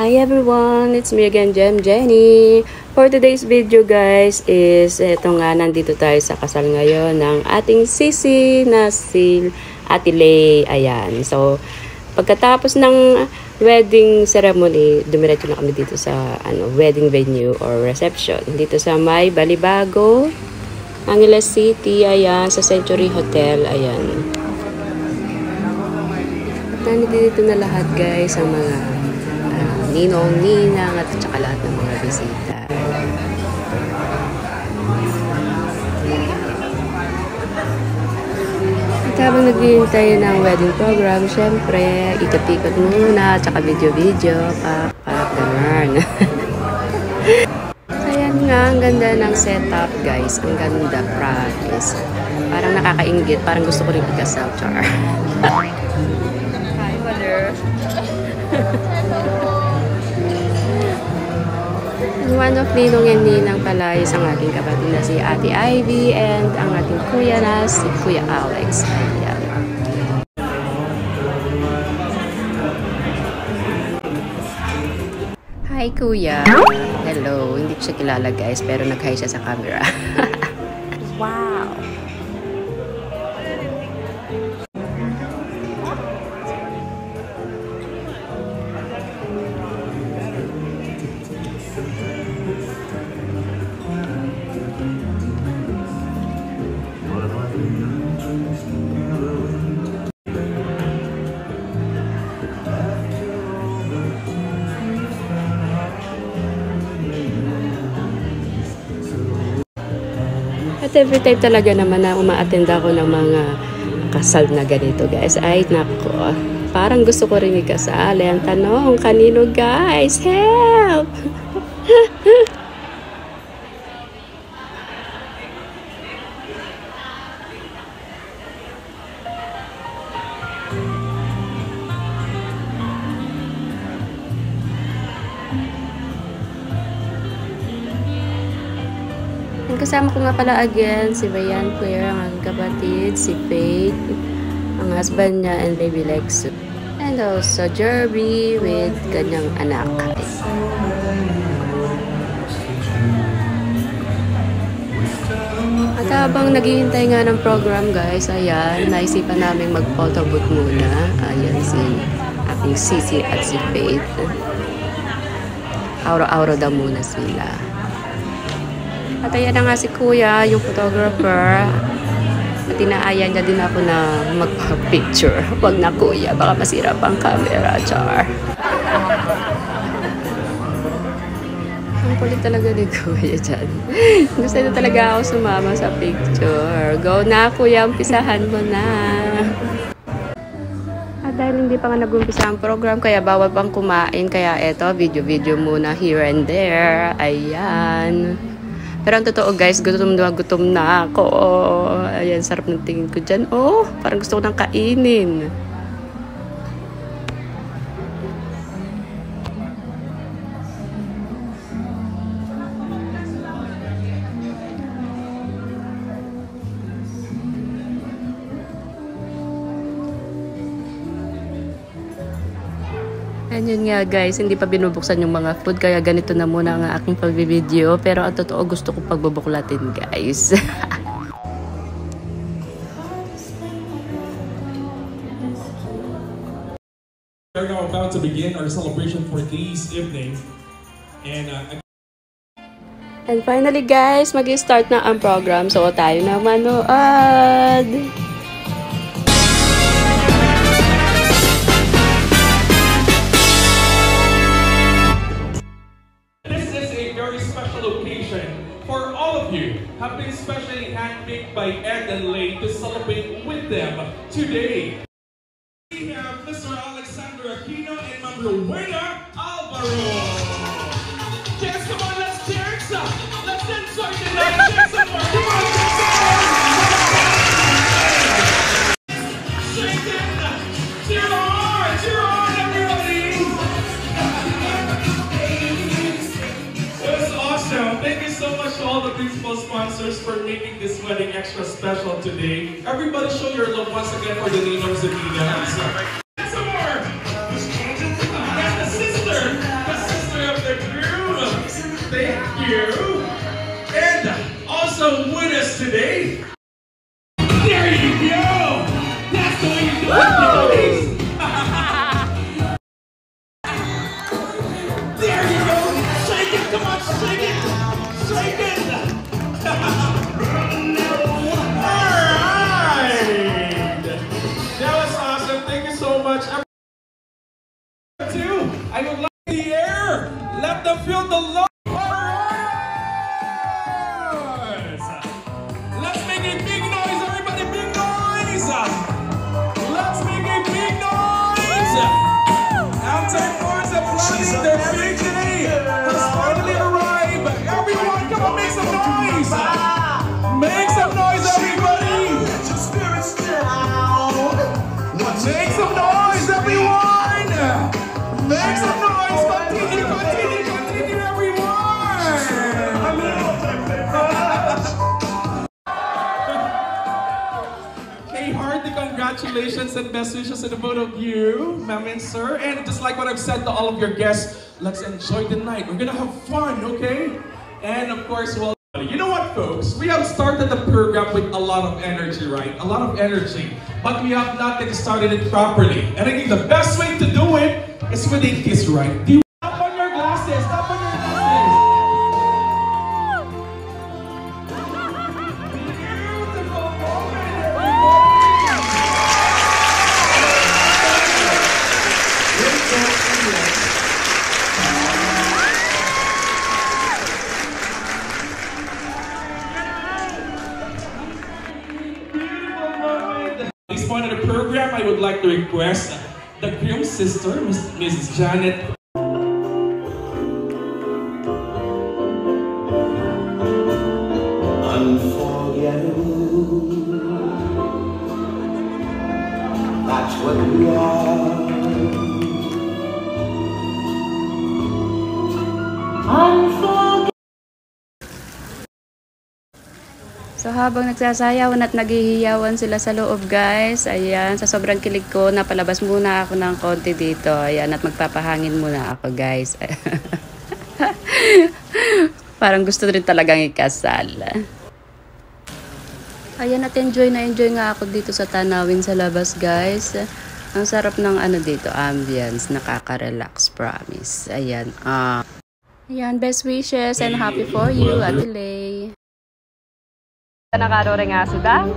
Hi everyone! It's me again, Jenny. For today's video guys is eto nga, nandito tayo sa kasal ngayon ng ating sisi na si Ate Lay. Ayan. So, pagkatapos ng wedding ceremony, dumiretso na kami dito sa wedding venue or reception. Dito sa may Balibago, Angeles City. Ayan, sa Century Hotel. Ayan. Nandito na lahat guys, ang mga ninong, ninang at saka lahat ng mga bisita. At habang naghihintay ng wedding program, syempre, ikot-ikot muna at saka video-video, ganun. Ayan nga, ang ganda ng setup guys, ang ganda, promise. Parang nakakaingit, parang gusto ko rin ikasal, char. One of ninong and ninang pala is ang aking kapatid na si Ate Ivy and ang ating kuya na si Kuya Alex. Ayan. Hi Kuya! Hello! Hindi ko siya kilala guys pero nag-hi siya sa camera. Wow! At every time talaga naman na uma-attend ako ng mga kasal na ganito guys, ay nako, parang gusto ko rin ikasal. Ang tanong, kanino guys? Help! Kasama ko nga pala again si Ryan Claire, ang aking kapatid, si Faith, ang husband niya, and baby Lexu. And also Jerby with kanyang anak. At habang naghihintay nga ng program guys, ayan, naisipan namin mag-photo booth muna. Ayan si ating sisi at si Faith. Auro-auro daw muna sila. At ayan na nga si Kuya, yung photographer. At inaaya niya din ako na magpa-picture. Huwag na Kuya, baka masira pang camera, char. Ang kulit talaga ni Kuya dyan. Gusto na talaga ako sumama sa picture. Go na Kuya, umpisahan mo na. At dahil hindi pa nga nag-umpisa ang program, kaya bawal pang kumain. Kaya eto, video-video muna here and there. Ayan. Pero ang totoo guys, gutom na ako. Ayan, sarap ng tingin ko dyan. Oh, parang gusto ko nang kainin. And yun nga guys, hindi pa binubuksan yung mga food, kaya ganito na muna ang aking pag-video. Pero ang totoo, gusto ko pagbubuklatin guys. We are now about to begin our celebration for this evening. And finally guys, mag-start na ang program. So tayo na manood! Have been specially handpicked by Ed and Lay to celebrate with them today. We have Mr. Alexander Aquino and Ma'am Rowena Alvaro. Yes, come on, let's cheers. Let's enjoy the night. Cheers some more. Come on, shake it. Cheer on, everybody. That's awesome. Thank you so much to all the principal sponsors for making this wedding extra special today. Everybody show your love once again for the ninongs and ninangs. Some more! And the sister! us today. There you go. That's the way you do it, guys. There you go. Shake it. Come on, shake it. Shake it. Alright. That was awesome. Thank you so much. I would like the air. Let them feel the love. Let's make a big noise, everybody. Big noise. Let's make a big noise. Outside boys are planning their big day. Has finally arrived. Everyone, come on, make some noise. Make some noise, everybody. Make some noise, everyone. Make some noise. Continue, continue, continue, everyone. Okay, hearty congratulations and best wishes to the both of you, ma'am and sir. And just like what I've said to all of your guests, let's enjoy the night. We're gonna have fun, okay? And of course, well, you know what, folks? We have started the program with a lot of energy, right? A lot of energy. But we have not yet started it properly. And I think the best way to do it is with a kiss, right? Stop on your glasses. Stop on your glasses. Beautiful moment, At this point of the program, I would like to request the groom's sister, Mrs. Janet. Unforgettable, that's what we are. So habang nagsasayawan at naghihiyawan sila sa loob, guys, ayan, sa sobrang kilig ko, napalabas muna ako ng konti dito, ayan, at magpapahangin muna ako, guys. Parang gusto rin talagang ikasal. Ayan, at enjoy na enjoy nga ako dito sa tanawin sa labas, guys. Ang sarap ng ano dito, ambience, nakaka-relax, promise. Ayan, ayan, best wishes and happy for you, Ate Lay. Nakaro rin nga suda.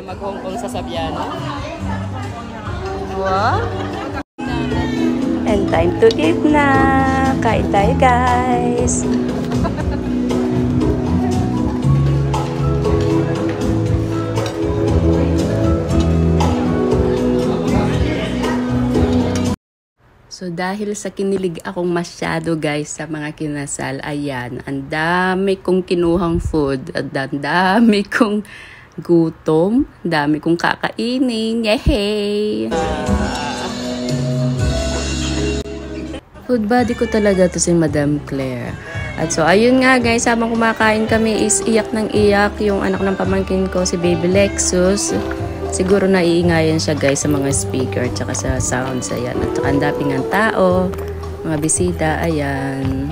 Mag-Hong Kong sa Sabiano. Wow. And time to eat na. Kain tayo, guys. So dahil sa kinilig akong masyado, guys, sa mga kinasal, ayan, ang dami kong kinuhang food, at ang dami kong gutom, dami kong kakainin, yehey! Food buddy ko talaga to si Madam Claire. At so ayun nga, guys, habang kumakain kami is iyak ng iyak yung anak ng pamangkin ko, si Baby Lexus. Siguro naiingayan siya, guys, sa mga speaker tsaka sa sounds, ayan. At saka ang dami ng tao, mga bisita, ayan.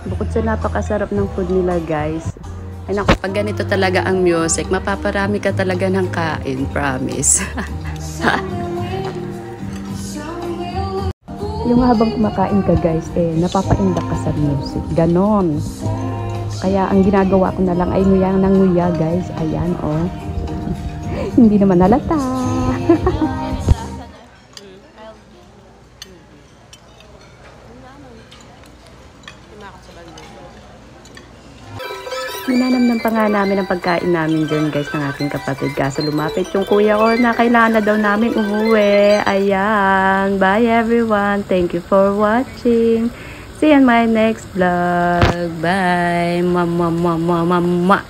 Bukod sa napakasarap ng food nila, guys, ay naku, pag ganito talaga ang music, mapaparami ka talaga ng kain, promise. Yung habang kumakain ka, guys, napapaindak ka sa music. Ganon. Kaya ang ginagawa ko na lang ay nguya ng nguya, guys. Ayan, oh. Hindi naman halata. Ninanamnam pa nga namin ang pagkain namin dyan, guys, ng aking kapatid. Kaso lumapit yung kuya ko na kailangan na daw namin umuwi. Ayan. Bye, everyone. Thank you for watching. See you in my next vlog. Bye. Mama.